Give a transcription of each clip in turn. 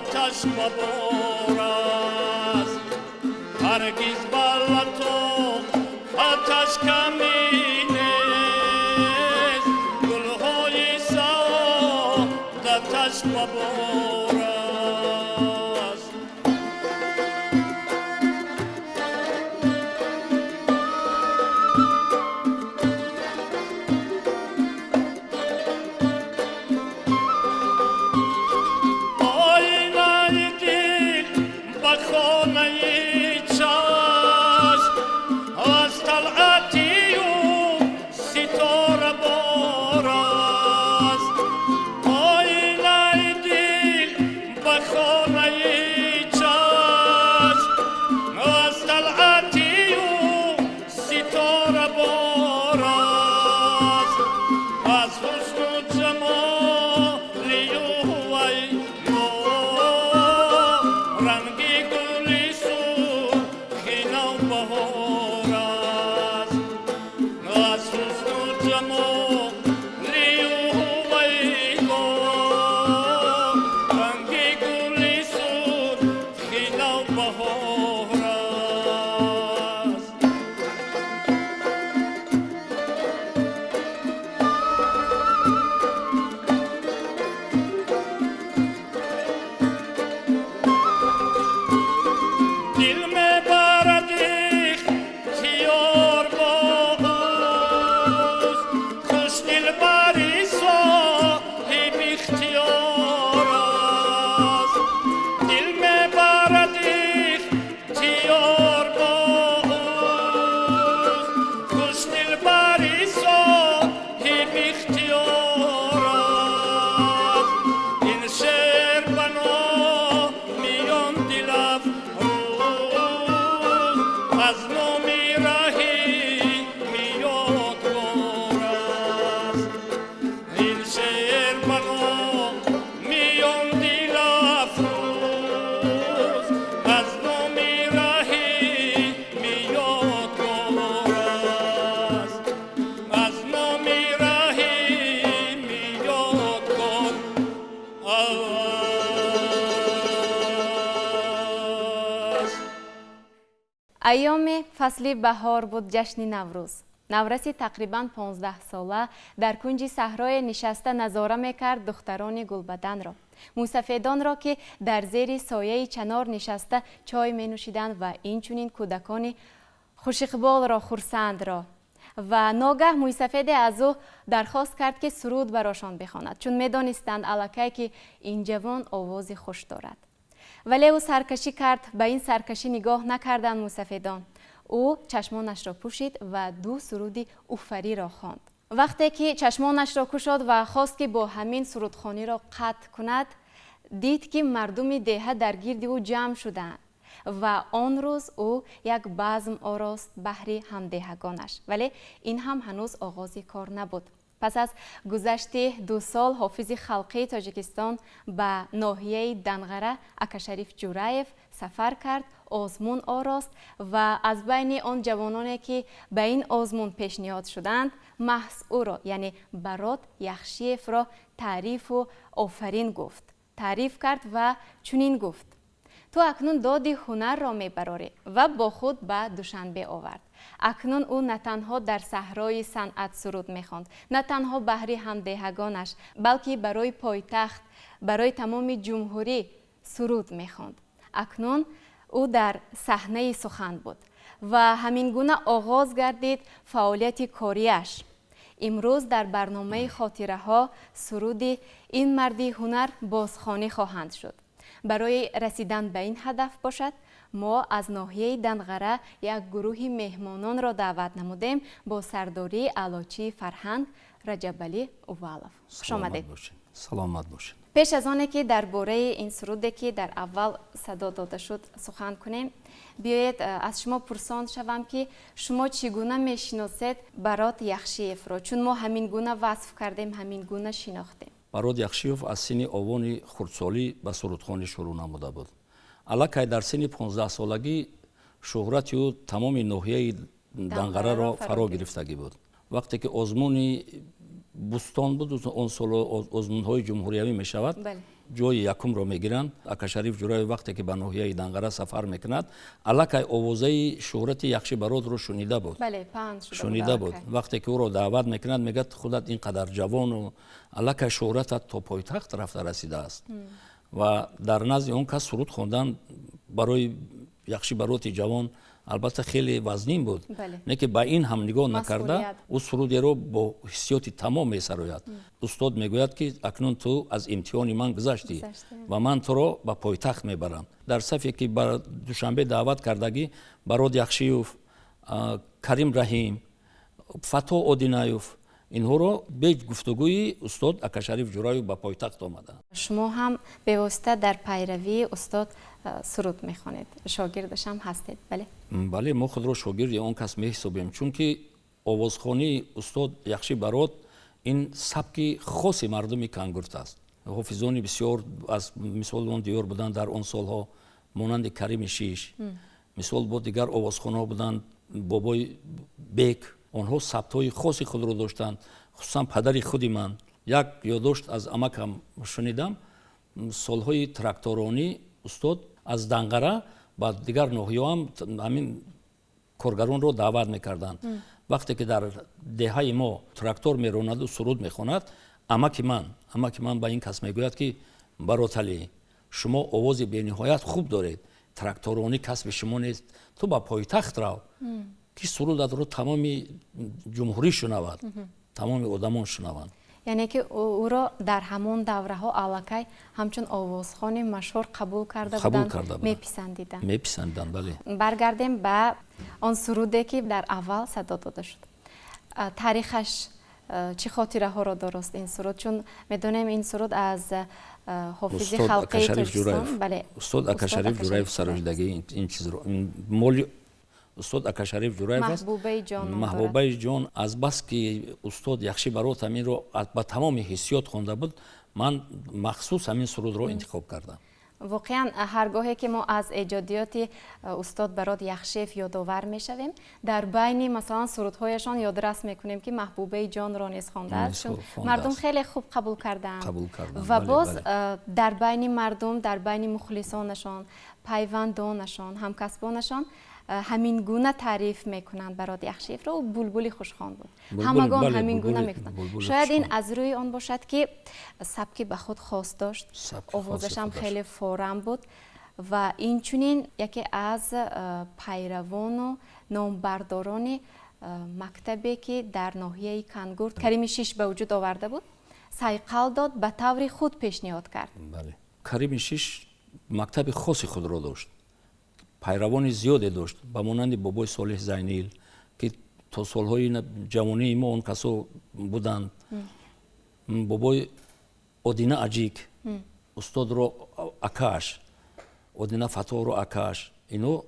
آتش ببار است هرگز بر تو آتش کمی نیست گلهای سعادتش ببار است آینه دل به خانه چشم از طلعتی و ستاره بار است آینه دل به خانه چشم از طلعتی و ستاره بار است از حسن و جمالی و وی رنگی گلی سرخی نوبهار است از حسن و جمالی و وی رنگی گلی سرخی نوبهار است دل میبرد اختیار با اوست خوش دلبری صاحب اختیار است دل میبرد اختیار با اوست خوش دلبری صاحب اختیار است این شعر بنا میان دل افروز از نامی رهی میادگار است این شعر بنا میان دل افروز از نامی رهی میادگار است از نامی رهی میادگار است ایام فصل بهار بود جشن نوروز. نورسی تقریباً 15 ساله در کنج صحرای نشسته نظاره میکرد دختران گلبدن را. موسفیدان را که در زیر سایه چنار نشسته چای می نوشیدند و اینچنین کودکان خوش اقبال را خرسند را. و ناگه موسفید از او درخواست کرد که سرود براشان بخواند چون میدانستند الکی که این جوان آواز خوش دارد. ولی او سرکشی کرد. به این سرکشی نگاه نکردند موسفیدان. او چشمانش را پوشید و دو سرودی اوفری را خواند. وقتی که چشمانش را گشاد و خواست که با همین سرودخوانی را قطع کند دید که مردم دهه در گرد او جمع شدند و آن روز او یک بزم آراست بهر همدهگانش. ولی این هم هنوز آغاز کار نبود. پس از گذشت 2 سال حافظ خلقی تاجیکستان به ناحیه دنغره اکاشریف جورایف سفر کرد، آزمون آراست و از بین آن جوانانی که به این آزمون پیشنهاد شدند محض او را یعنی برات یخشیف را تعریف و آفرین گفت. تعریف کرد و چنین گفت: تو اکنون داد هنر را میبراری و با خود به دوشنبه آورد. اکنون او نه تنها در صحرای صنعت سرود میخواند، نه تنها بهر همدهگانش بلکه برای پایتخت، برای تمام جمهوری سرود میخواند. اکنون او در صحنه سخن بود و همین گونه آغاز گردید فعالیت کاریش. امروز در برنامه خاطره ها سرود این مردی هنر بازخوانی خواهند شد. برای رسیدن به این هدف باشد ما از ناحیه دنغره یک گروه مهمانان را دعوت نمودیم با سرداری علاچی فرهنگ رجبعلی اوالف. خوش آمدید. سلامت باشین. پیش از آنه که درباره این سرودی که در اول صدا داده شد سخن کنیم، بیایید از شما پرسان شوم که شما چگونه میشناسید برات یخشیف را؟ چون ما همین گونه وصف کردیم، همین گونه شناختیم. برات یخشیف از سن اوان خردسالی به سرودخوانی شروع نموده بود. الکی در سن 15 سالگی شهرت او تمام ناحیه دنغره را فرا گرفتگی بود. وقتی که آزمون بوستان بود، اون سال آزمون های جمهوریوی می شود، ҷои якумро мегиранд. Акашариф Ҷураев вақте ки ба ноҳияи Данғара сафар мекунад, аллакай овозаи шӯҳрати Яхшибародро шунида буд. бале паҳн шунида буд. Вақте ки ӯро даъват мекунад, мегӯяд худат ин қадар ҷавону аллакай шӯҳратат то пойтахт рафта расидааст. ва дар назди он кас суруд хондан барои Яхшибароди ҷавон албатта хеле вазнин буд. Не ки ба ин ҳам нигоҳ накарда ӯ сурудеро бо ҳиссиёти тамом месарояд. Устод мегӯяд ки акнун ту аз имтиҳони ман гузашти ва ман туро ба пойтахт мебарам. Дар сафе ки ба душанбе даъват кардагӣ Барод Яхшиев, Карим Раҳим, Фато Одинаев инҳоро бе гуфтугӯи устод Акашариф Ҷураев ба пойтахт омаданд. шумо ҳам бевосита дар пайравии устод суруд мехонед, шогирдаш ҳам ҳастед, бале? бале, мо худро шогирди он кас меҳисобем, чунки овозхонии устод Яхшибарод ин сабки хоси мардуми Кангурт аст. ҳофизони бисёр аз мисол он диёр буданд дар он солҳо, монанди Карими Шиш, мисол бо дигар овозхонҳо буданд, бобои Бек, онҳо сабтҳои хоси худро доштанд. хусусан падари худи ман як ёддошт аз амакам шунидам, солҳои тракторонӣ устод аз Данғара ба дигар ноҳиё ҳам ҳамин коргаронро даъват мекарданд. вақте ки дар деҳаи мо трактор меронаду суруд мехонад, амаки ман ба ин кас мегӯяд ки Бароталӣ, шумо овози бениҳоят хуб доред, тракторонӣ касби шумо нест, ту ба пойтахт рав ки сурудатро тамоми ҷумҳурӣ шунавад, тамоми одамон шунаванд. яъне ки ӯро дар ҳамон давраҳо аллакай ҳамчун овозхони машҳур қабул карда буданд, меписандиданд. бале. баргардем ба он суруде ки дар аввал садо дода шуд. таърихаш чӣ хотираҳоро дорост ин суруд? чун медонем ин суруд аз ҳофизи халқии Тоҷикистон, бале, устод Акашариф Ҷураев сарожидагии ин чизро моли устод Акашариф Ҷураев аст. Маҳбубаи ҷон, аз бас ки устод Яхшибарод ҳаминро ба тамоми ҳиссиёт хонда буд, ман махсус ҳамин сурудро интихоб кардам. воқеан ҳаргоҳе ки мо аз эҷодиёти устод Барод Яхшиев ёдовар мешавем, дар байни масалан сурудҳояшон ёдрас мекунем ки Маҳбубаи ҷонро низ хондааст, чун мардум хеле хуб қабул кардаанд ва боз дар байни мардум, дар байни мухлисонашон, пайвандонашон, ҳамкасбонашон ҳамин гуна таъриф мекунанд Барод Яхшиевро. булбули хушхон буд, ҳамагон ҳамин гуна мекунанд. шояд ин аз рӯи он бошад ки сабки ба худ хос дошт, овозашам хеле форам буд ва инчунин яке аз пайравону номбардорони мактабе ки дар ноҳияи Кангурт Карими Шиш ба вуҷуд оварда буд, сайқал дод, ба таври худ пешниҳод кард. Карими Шиш мактаби хоси худро дошт, пайравони зиёде дошт, ба монанди бобои Солеҳ Зайнил ки то солҳои ҷавонии мо он касо буданд, бобои Одина Аҷик, устодро акааш, Одина Фаторо акааш, ино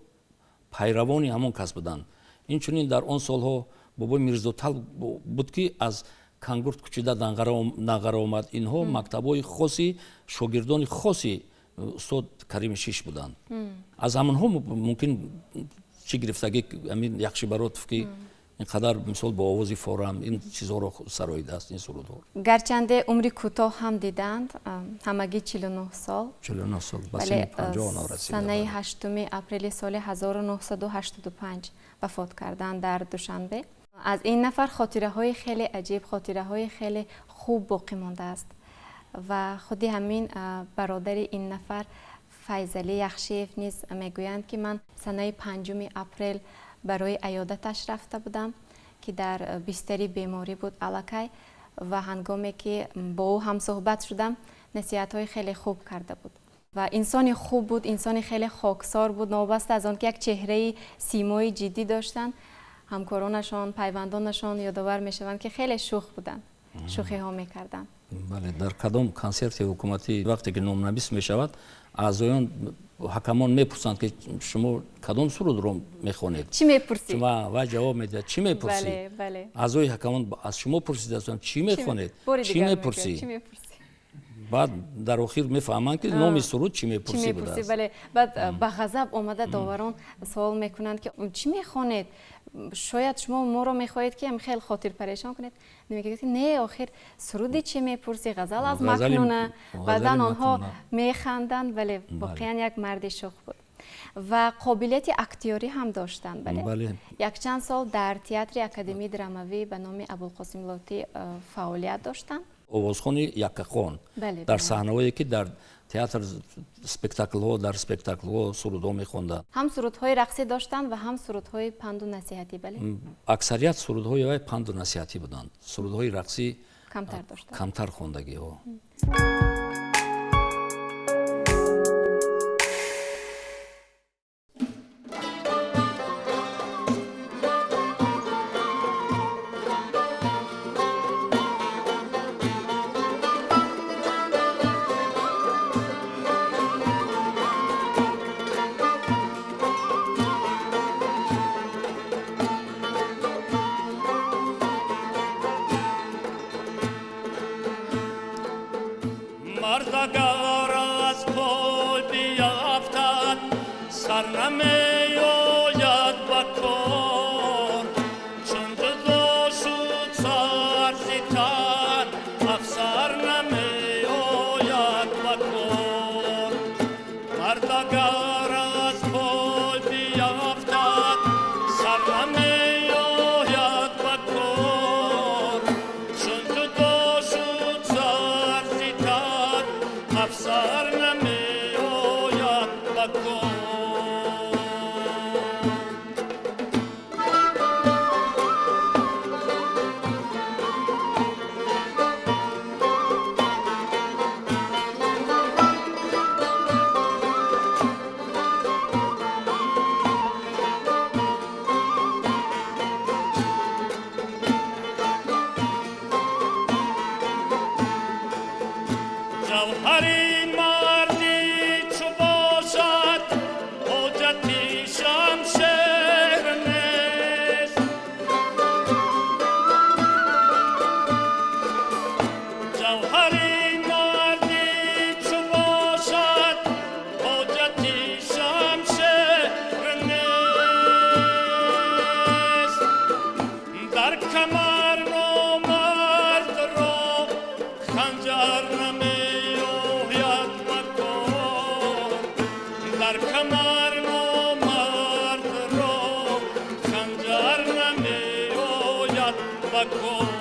пайравони ҳамон кас буданд. инчунин дар он солҳо бобои Мирзотал буд ки аз Кангурт кучида Данғара омад. инҳо мактабҳои хоси шогирдони хоси устод Карими Шиш буданд. аз ҳамонҳо мумкин чӣ гирифтагӣ ҳамин Яхшибародов ки инқадар мисол бо овози форам ин чизҳоро сароидааст, ин сурудҳо. гарчанде умри кӯтоҳ ҳам диданд, ҳамагӣ 49 сол. 49 сол ба синни 50 нарасида. санаи 8 апрели соли 1985 вафот карданд дар Душанбе. аз ин нафар хотираҳои хеле аҷиб, хотираҳои хеле хуб боқӣ мондааст ва худи ҳамин бародари ин нафар Файзалӣ Яхшиев низ мегӯянд ки ман санаи 5 апрел барои аёдаташ рафта будам ки дар бистари беморӣ буд аллакай ва ҳангоме ки бо ӯ ҳамсӯҳбат шудам, насиҳатҳои хеле хуб карда буд ва инсони хуб буд, инсони хеле хоксор буд. новобаста аз он ки як чеҳраи симои ҷиддӣ доштанд, ҳамкоронашон, пайвандонашон ёдовар мешаванд ки хеле шух буданд, шухиҳо мекарданд. бале, дар кадом консерти ҳукуматӣ вақте ки номнавис мешавад, аъзоён ҳакамон мепурсанд ки шумо кадом сурудро мехонед? чӣ мепурсӣ? ва ҷавоб медиҳад чӣ мепурсӣ? аъзои ҳакамон аз шумо пурсидастанд чӣ мехонед? чӣ мепурсӣ? баъд дар охир мефаҳманд ки номи суруд чӣ мепурсӣ будааст. баъд ба ғазаб омада доварон суол мекунанд ки чӣ мехонед? شاید شما ما رو میخواهید که خیلی خاطر پریشان کنید، نمیگید که نه آخر سرودی چی میپرسی، غزل از مکنونه، بعدا آنها میخندند. ولی واقعا یک مرد شوخ بود و قابلیت اکتیاری هم داشتند. بله. یک چند سال در تئاتر اکادمی دراموی به نام ابوالقاسم لاتی فعالیت داشتند. آوازخوان یکخوان در صحنه‌هایی که در تئاتر اسپکتاکل‌ها در اسپکتاکل‌ها سرودها می‌خواندند. هم سرودهای رقصی داشتند و هم سرودهای پند و نصیحتی. بله. اکثریت سرودهای پند و نصیحتی بودند. سرودهای رقصی کمتر داشتند. کمتر خواندگی‌ها. مردگار از پای بیفتد سر نمیآید به کار، چون جدا شد سر ز تن افسر نمیآید به کار. مردگار از پای بیفتد سر نمیآید به کار، چون جدا شد سر ز تن افسر نمیآید به کار. جوهری مردی چو باشد حاجتی شمشیر نیست. جوهری مردی چو باشد حاجتی شمشیر نیست. در کمر نامرد را خنجر نمیآید به کار. در کمر نامرد را خنجر نمیآید به کار.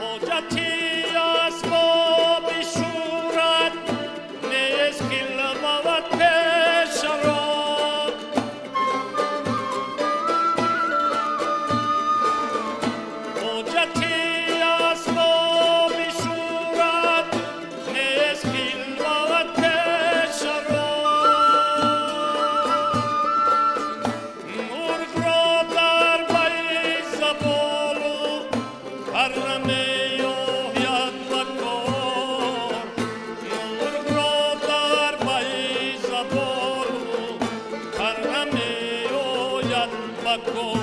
حاجتی اسباب شورت نیست که لبود پیش را. حاجتی اسباب شورت نیست که لبود پیش را. مرغ را در بی زبان و پر نمیآید به کار. مرغ را در بی زبان و پر نمیآید به کار.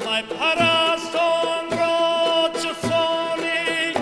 مای پرستان را چو فانی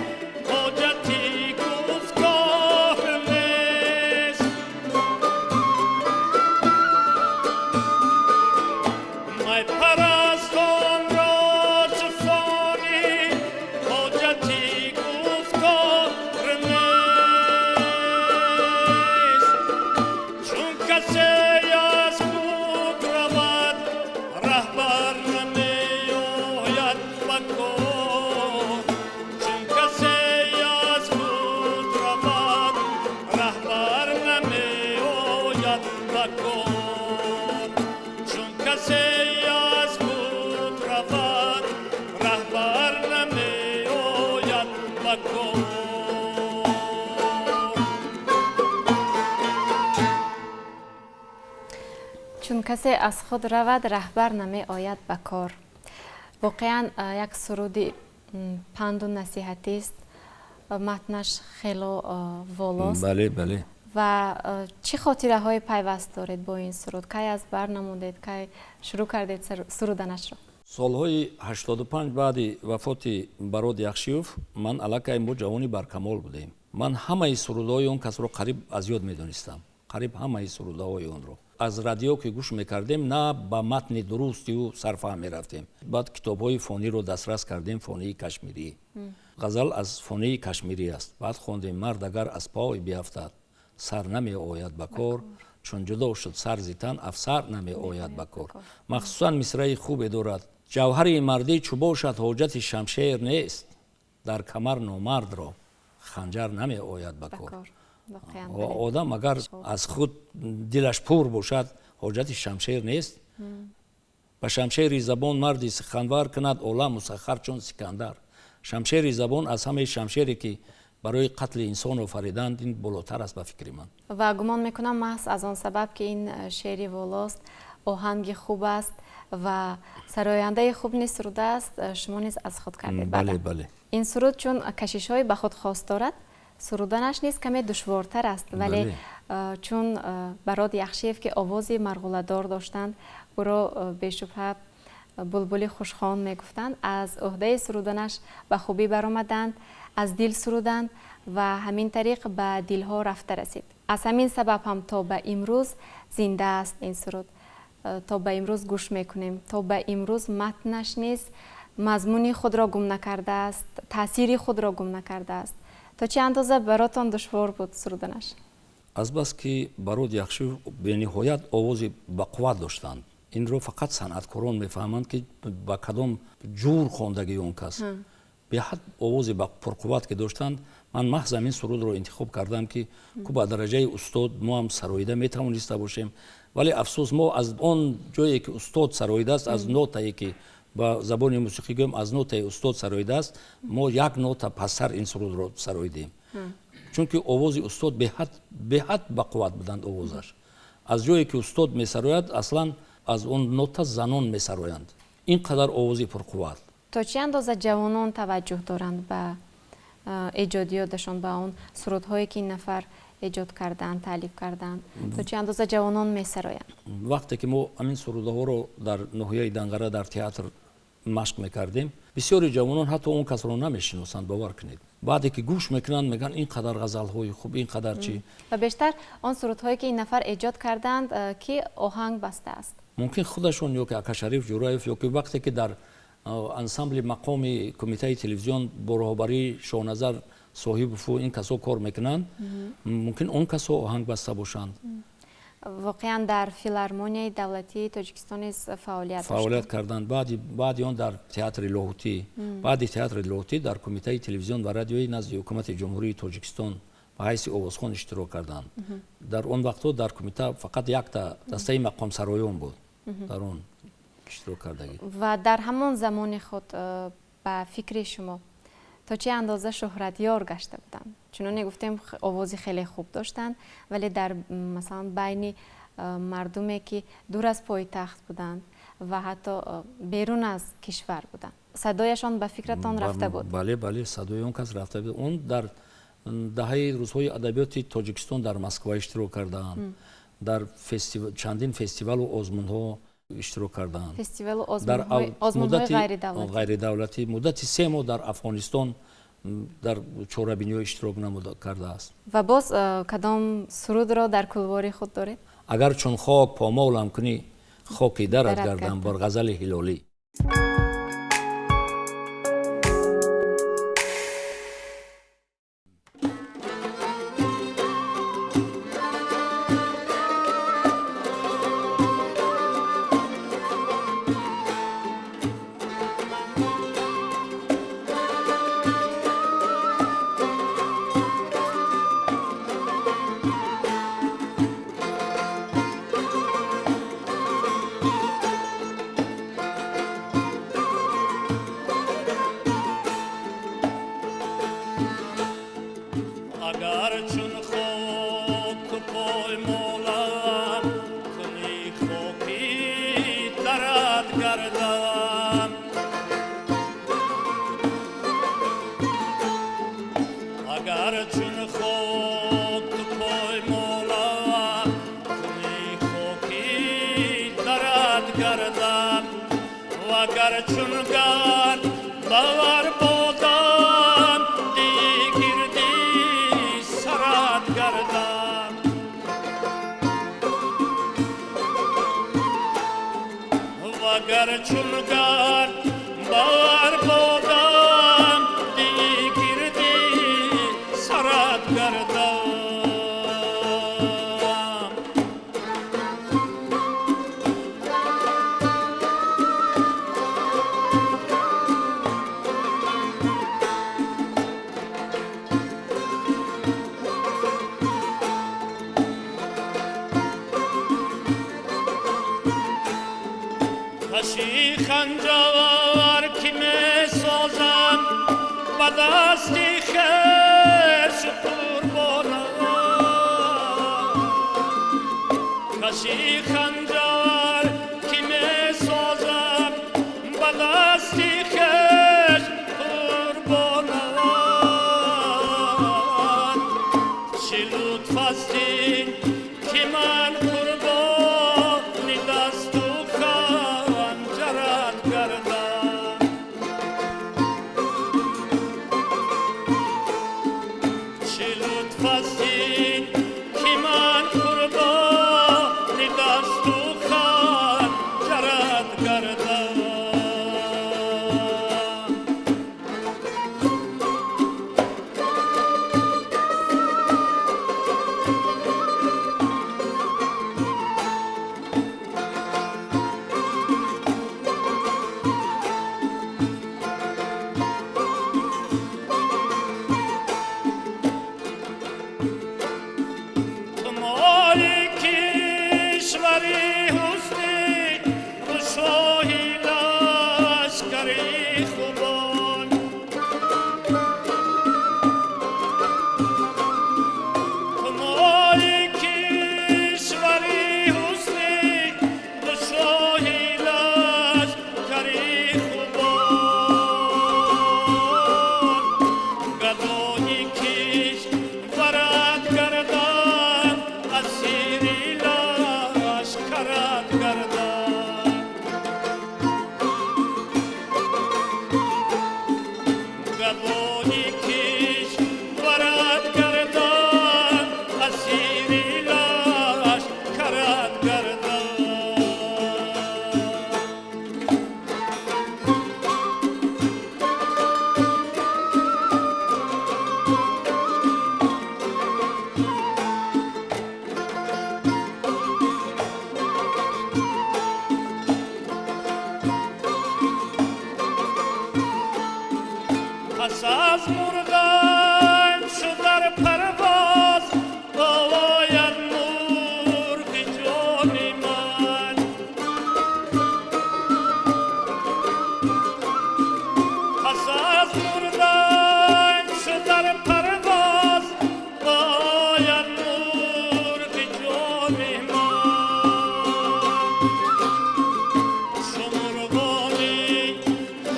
کسی از خود رود رهبر نمی آید به کار. واقعا یک سرودی پند و نصیحتی است. متنش خیلی والاست. بله بله. و چه خاطره های پیوست دارید با این سرود؟ کی از بر نموندید؟ کی شروع کردید سرودنش را؟ солҳои 85 баъди вафоти барод яхшиёв ман аллакай мо ҷавони баркамол будем. ман ҳамаи сурудҳои он касро қариб аз ёд медонистам. қариб ҳамаи сурудҳои онро аз радио ки гӯш мекардем на ба матни дурустию сарфаҳм мерафтем. баъд китобҳои фониро дастрас кардем, фонии кашмирӣ. ғазал аз фонии кашмирӣ аст. баъд хондем мард агар аз пои биафтад сар намеояд ба кор, чун ҷудо шуд сар зи тан афсар намеояд ба кор. махсусан мисраи хубе дорад. ҷавҳари мардӣ чу бошад ҳоҷати шамшер нест, дар камар номардро ханҷар намеояд ба кор. одам агар аз худ дилаш пур бошад ҳоҷати шамшер нест. ба шамшери забон марди суханвар кунад олам мусаххар чун сикандар. шамшери забон аз ҳамаи шамшере ки барои қатли инсон офариданд ин болотар аст ба фикри ман. ва гумон мекунам маҳз аз он сабаб ки ин шеъри волост, оҳанги хуб аст ва сарояндаи хуб низ суруда аст, шумо низ аз худ кардед. бале бале. ин суруд чун кашишҳои ба худ хос дорад, суруданаш низ каме душвортар аст, вале чун барод яхшиев ки овози марғуладор доштанд, ӯро бешубҳа булбули хушхон мегуфтанд, аз уҳдаи суруданаш ба хубӣ баромаданд, аз дил суруданд ва ҳамин тариқ ба дилҳо рафта расид. аз ҳамин сабаб ҳам то ба имрӯз зинда аст ин суруд. то ба имрӯз гӯш мекунем, то ба имрӯз матнаш низ мазмуни худро гум накардааст, таъсири худро гум накардааст. то чӣ андоза баротон душвор буд суруданаш? азбаски барод яхшиев бениҳоят овози бақувват доштанд. инро фақат санъаткорон мефаҳманд ки ба кадом ҷур хондагии он кас. беҳад овози пурқувват ки доштанд. ман маҳз ҳамин сурудро интихоб кардам ки ку ба дараҷаи устод мо ҳам сароида метавониста бошем, вале афсӯс мо аз он ҷое ки устод сароидааст, аз нотае ки ба забони мусиқӣ гӯем аз нотаи устод сароидааст, мо як нота пасттар ин сурудро сароидем. чунки овози устод беҳад бақувват буданд овозаш. аз ҷое ки устод месарояд аслан аз он нота занон месароянд. ин қадар овози пурқувват. то чӣ андоза ҷавонон таваҷҷӯҳ доранд ба эҷодиёташон, ба он сурудҳое ки ин нафар эҷод карданд, таълиф карданд? то чӣ андоза ҷавонон месароянд? вақте ки мо ҳамин сурудҳоро дар ноҳияи Данғара дар театр машқ мекардем, бисёри ҷавонон ҳатто он касро намешиносанд, бовар кунед. баъде ки гӯш мекунанд мегӯянд ин қадар ғазалҳои хуб, ин қадар чӣ. ва бештар он сурудҳое ки ин нафар эҷод карданд ки оҳанг бастааст. мумкин худашон ё ки Акашариф Ҷураев ё ки вақте ки дар ансамбли мақоми кумитаи телевизион бо роҳбарии Шоҳназар соҳибуфу ин касо кор мекунанд, мумкин он касо оҳанг баста бошанд. воқеан дар филармонияи давлатии Тоҷикистон низ фаъолият карданд. баъди он дар театри Лоҳутӣ, баъди театри Лоҳутӣ дар кумитаи телевизион ва радиои назди ҳукумати ҷумҳурии Тоҷикистон ба ҳайси овозхон иштирок карданд. дар он вақтҳо дар кумита фақат якта дастаи мақомсароён буд дар он иштирок кардагӣ. ва дар ҳамон замони худ ба фикри шумо то чӣ андоза шӯҳратёр гашта буданд? чуноне гуфтем овози хеле хуб доштанд, вале дар масалан байни мардуме ки дур аз пойтахт буданд ва ҳатто берун аз кишвар буданд, садояшон ба фикратон рафта буд? бале бале, садои он кас рафта буд. он дар даҳаи рӯзҳои адабиёти Тоҷикистон дар Москва иштирок карданд, дар чандин фестивалу озмунҳо иштирок карданд. фестивалу озмунҳои ғайридавлатӣ муддати 3 моҳ дар Афғонистон дар чорабиниҳо иштирок кардааст. ва боз кадом сурудро дар кулвори худ доред? агар чун хок помолам кунӣ хоки дарат гардам, бор ғазали ҳилолӣ. چون خاک پای مالم کنی خاکی وگر چون خود پای مولا کنی خوکی درد گردم وگر چون گرد باور بودم دیگردی سرد گردم وگر چون گرد باور بودم دیگردی سرد گردم کشی خنجر که می سازم با دستی خیش قربانم کشی خنجر که می سازم با دستی خیش قربانم چه لطف است این که من قربانی دست و خنجرت کردم چه لطف است این که من قربانی دست و خنجرت کردم تمای کشوری حسنی و شاهی لشکری خوبان تمای کشوری حسنی و شاهی لشکری خوبان گدایی کش ورد گردم اسیری لشکرت گردم گدایی کش ورد گردم اسیری لشکرت گردم پس از مردن شد در پرواز باید مرغ جان من پس از مردن شد در پرواز باید مرغ جان من شمرغانی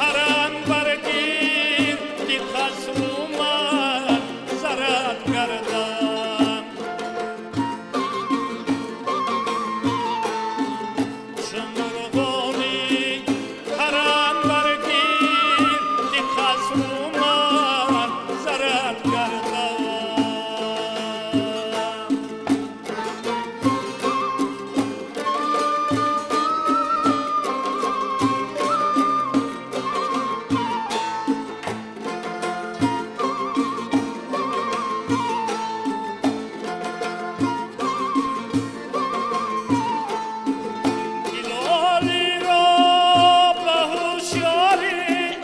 حرم برگیر دی خسرو من زرد گردم شمرغانی حرم برگیر دی خسرو من زرد گردم هلالی را به هوشیاری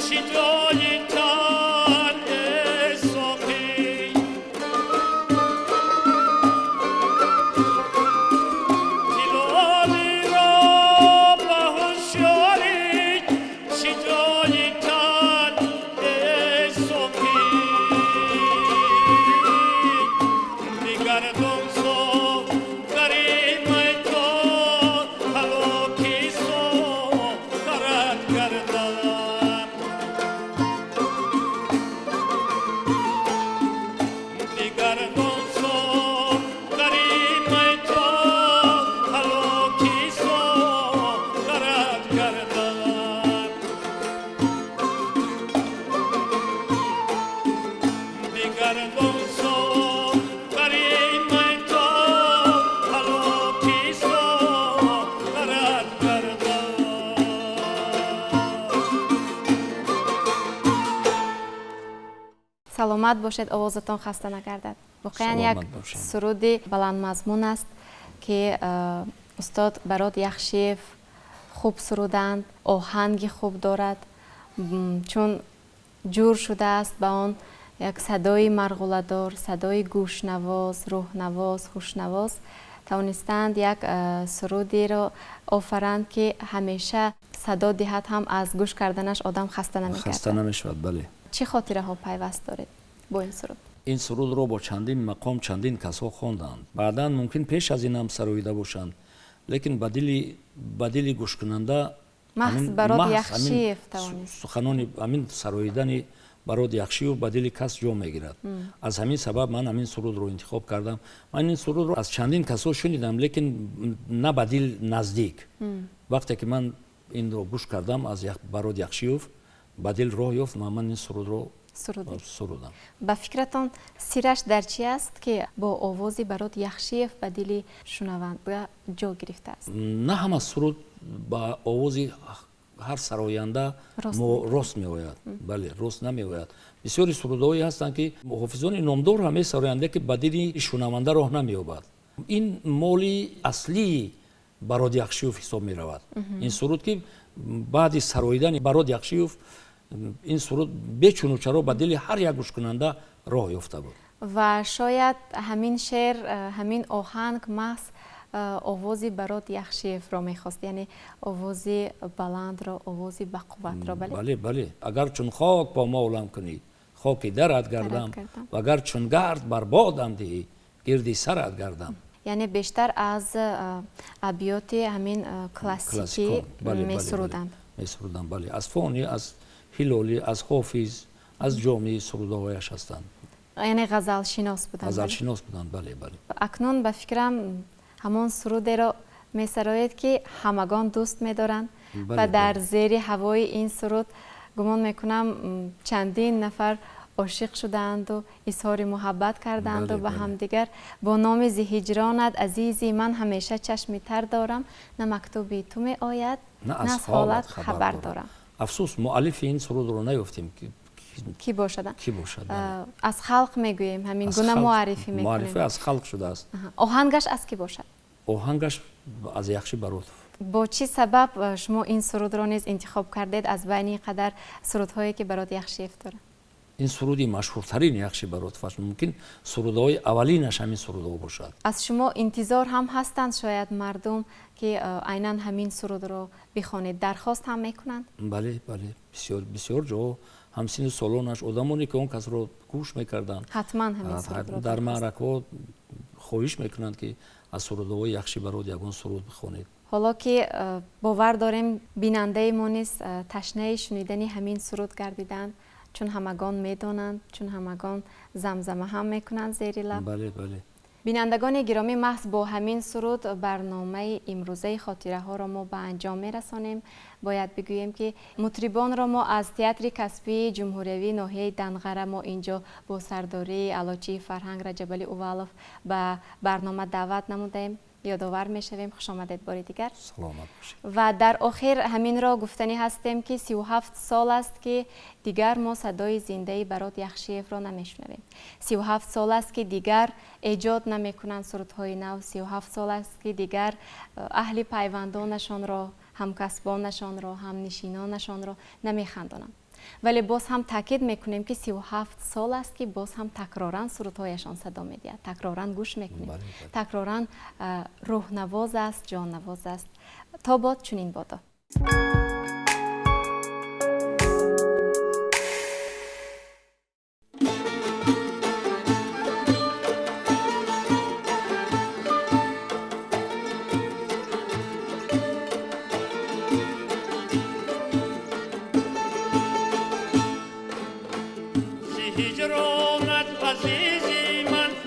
شجاعی تن ساقی هلالی را به هوشیاری شجاعی تن ساقی بگردان سو گریم تو هلاکی سو درد گردم گردون سو بریم ای تو حلوکی سو برد گردون саломат бошед, овозатон хаста нагардад. воқеан як Саломат бошем. суруди баландмазмун аст ки устод барод яхшиев хуб суруданд, оҳанги хуб дорад, чун ҷур шудааст ба он як садои марғуладор, садои гӯшнавоз, рӯҳнавоз, хушнавоз тавонистанд як сурудиро офаранд ки ҳамеша садо диҳад, ҳам аз гӯш карданаш одам хаста хаста намекардад. намешавад. бале, чӣ хотираҳо пайваст доред бо ин суруд? ин сурудро бо чандин мақом чандин касо хонданд. баъдан мумкин пеш аз инам сароида бошанд, лекин ба дили гӯшкунанда маҳз барод яхшиев тавонист. суханони амин сароидани барод яхшиев ба дили кас ҷо мегирад. аз ҳамин сабаб ман амин сурудро интихоб кардам. ман ин сурудро аз чандин касо шунидам, лекин на ба дил наздик. вақте ки ман инро гӯш кардам аз барод яхшиев, ба дил роҳ ёфт, ман ин сурудро сурудам. ба фикратон сираш дар чи аст ки бо овози барод яхшиев ба дили шунаванда ҷо гирифтааст? на ҳама суруд ба овози ҳар сароянда рост меояд. бале, рост намеояд. бисёри сурудҳое ҳастанд ки ҳофизони номдор ҳам месароянд, лекин ба дили шунаванда роҳ намеёбад. ин моли аслии барод яхшиев ҳисоб меравад. ин суруд ки баъди сароидани барод яхшиев, ин суруд бечуну чаро ба дили ҳар як гӯшкунанда роҳ ёфта буд. ва шояд ҳамин шеър, ҳамин оҳанг маҳз овози барод яхшиевро мехост, яъне овози баландро, овози бақувватро. бале, бале. агар чун хок помолам кунӣ, хоки дарат гардам, вагар чун гард бар бодам диҳӣ, гирди сарат гардам. яъне бештар аз абиёти ҳамин классикӣ месуруданд. месуруданд. бале, аз фони, аз ҳилолӣ, аз ҳофиз, аз ҷомии сурудҳояш ҳастанд. яъне ғазалшинос буданд. ғазалшинос буданд. бале, бале. акнун ба фикрам ҳамон сурудеро месароед ки ҳамагон дӯст медоранд ва дар зери ҳавои ин суруд гумон мекунам чандин нафар عاشق شدند و اظهار محبت کردند و به همدیگر با نام زی هجرانت عزیزی من همیشه چشم تر دارم، نه مکتوبی تو می آید نه از حالت خبر دارم. افسوس مؤلف این سرود رو نیافتیم کی باشد؟ کی باشد؟ از خلق میگوییم، همین گونه معرفی میکنیم. معرفی از خلق شده است. آهنگش از کی باشد؟ آهنگش از یخشی براتوف. با چی سبب شما این سرود رو نیز انتخاب کردید از بین قدر سرودهایی که برات یخشیف داره؟ این سرودی مشهورترین یخشی براتوف است. ممکن سرودهای اولینش همین سرودها باشد. از شما انتظار هم هستند شاید مردم که عیناً همین سرود رو بخوانید، درخواست هم میکنند؟ بله بله، بسیار بسیار جا همسین سالانش آدمانی که اون کس رو گوش میکردند حتما همین سرود رو در معرکات خواهش میکنند که از سرودهای یخشی برات یگان سرود بخوانید. حالا که باور داریم بیننده ما نیز تشنه شنیدن همین سرود گردیدند، چون همگان میدانند، چون همگان زمزمه هم میکنند زیر لب. بله بله. بینندگان گرامی، محض با همین سرود برنامه امروزه خاطره ها را ما به انجام میرسانیم. باید بگوییم که مطربان را ما از تئاتر کسبی جمهوریوی ناحیه دنغره ما اینجا با سرداری علاچی فرهنگ رجبالی اوالوف به برنامه دعوت نمودیم. یادآور میشویم. خوش آمدید بار دیگر. سلامت باشید. و در آخر همین را گفتنی هستیم که 37 سال است که دیگر ما صدای زنده برات یخشیف را نمیشنویم. 37 سال است که دیگر ایجاد نمیکنند سرودهای نو. 37 سال است که دیگر اهل پیوندانشان را، همکسبانشان را، همنشینانشان را نمیخندانند. ولی باز هم تاکید میکنیم که 37 سال است که باز هم تکرارا سرودهایشان صدا میدهد، تکرارا گوش میکنیم، تکرارا روح نواز است، جان نواز است. تا باد چنین بادا.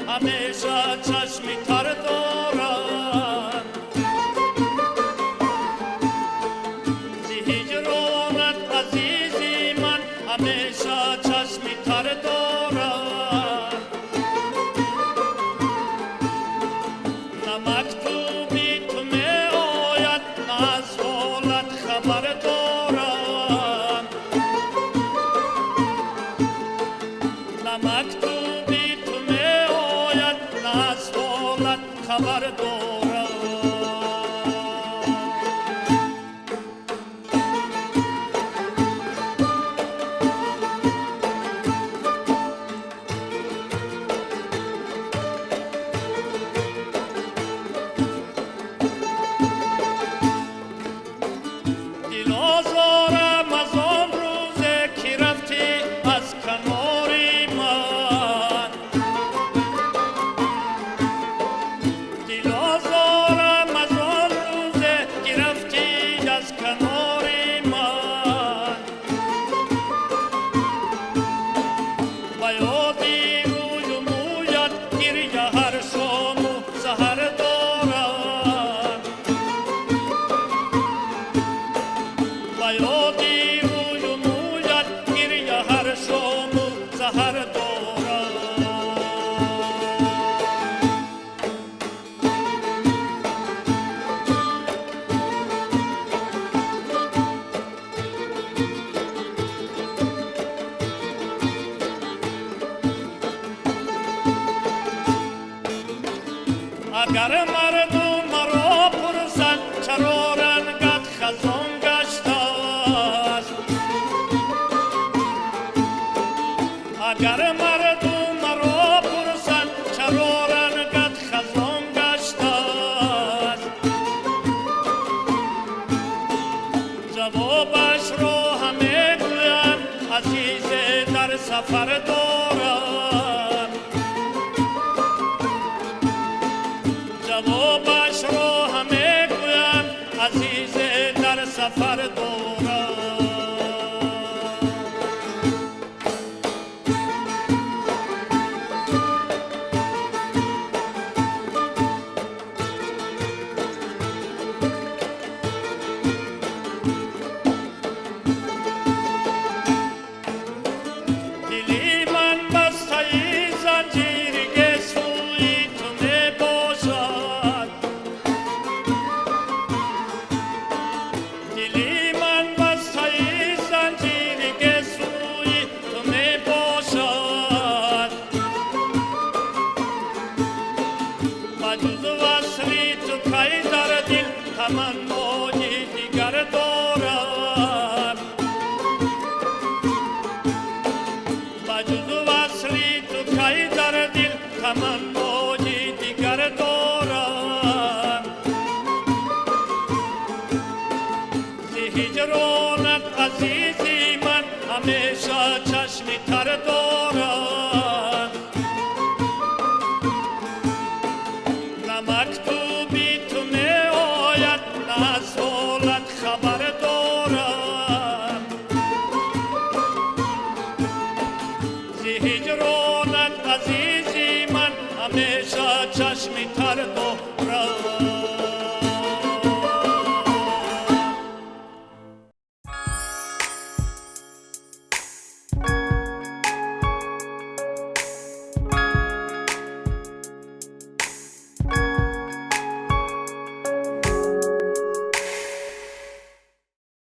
همیشه چشمی تر دارم، زی هجرانت عزیزی من همیشه چشمی تر دارم. مکتوبی تو می آید نه از حالت خبر دارم دل آزارم از آن روزه که رفتی از کنار من دل آزارم از آن روزه که رفتی از کنار من و یادی روی و مویت گریه هر شام و سحر دارم و یادی روی و مویت گریه هر شام و سحر دارم اگر مردم مرا پرسند چرا رنگت خزان گشته است اگر مردم مرا پرسند چرا رنگت خزان گشته است جوابش را همه گویم عزیز در سفر دارم جوابش را همه گویم عزیز در سفر دارم دلی من بسته زنجیر گسوی تو می باشد دلی من بسته زنجیر گسوی تو می باشد و جز وصلی تو کی در دل تمنای دیگر دارم و جز وصلی تو کی در دل تمنای دیگر دارم ز هجرانت عزیزی من همیشه چشمی تر دارم نه مکتوبی تو می آید نه از حالت خبر دارم ز هجرانت عزیزی من همیشه چشمی تر دارم